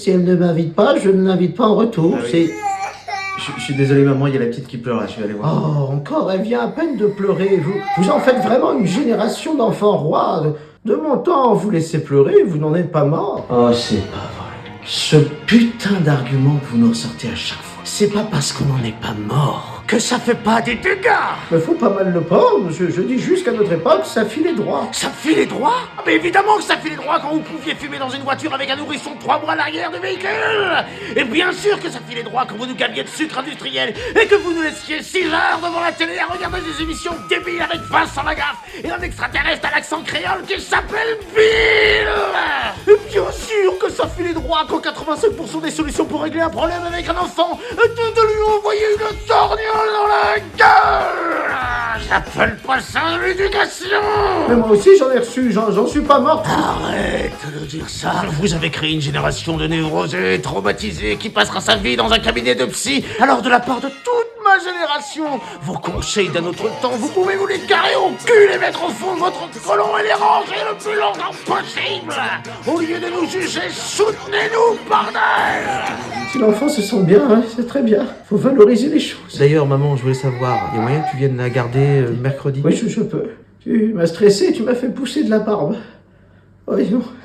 si elle ne m'invite pas, je ne l'invite pas en retour. Ah oui. C'est... Je suis désolé maman, il y a la petite qui pleure là, je vais aller voir. Oh, encore, elle vient à peine de pleurer. Vous en faites vraiment une génération d'enfants rois. De mon temps, vous laissez pleurer, vous n'en êtes pas mort. Oh, c'est pas vrai. Ce putain d'argument que vous nous ressortez à chaque fois, c'est pas parce qu'on n'en est pas mort que ça fait pas des dégâts. Mais faut pas mal le prendre, je dis juste qu'à notre époque, ça filait droit. Ça filait droit? Ah, mais évidemment que ça filait droit quand vous pouviez fumer dans une voiture avec un nourrisson de 3 mois à l'arrière du véhicule. Et bien sûr que ça filait droit quand vous nous gaviez de sucre industriel et que vous nous laissiez 6 heures devant la télé à regarder des émissions débiles avec Vincent Lagaffe et un extraterrestre à l'accent créole qui s'appelle Bill. Et bien sûr que ça filait droit quand 85% des solutions pour régler un problème avec un enfant étaient de lui envoyer une torgnole dans la gueule. J'appelle pas ça l'éducation. Mais moi aussi j'en ai reçu, j'en suis pas mort. Arrête de dire ça. Vous avez créé une génération de névrosés, traumatisés, qui passera sa vie dans un cabinet de psy. Alors de la part de toute ma génération, vos conseils d'un autre temps, vous pouvez vous les carrer au cul et mettre au fond de votre colon et les ranger le plus longtemps possible. Au lieu de nous juger, soutenez-nous, bordel. Si l'enfant se sent bien, hein, c'est très bien. Faut valoriser les choses. D'ailleurs maman, je voulais savoir, il y a moyen que tu viennes la garder mercredi? Oui, je peux. Tu m'as stressé, tu m'as fait pousser de la barbe. Oui, non.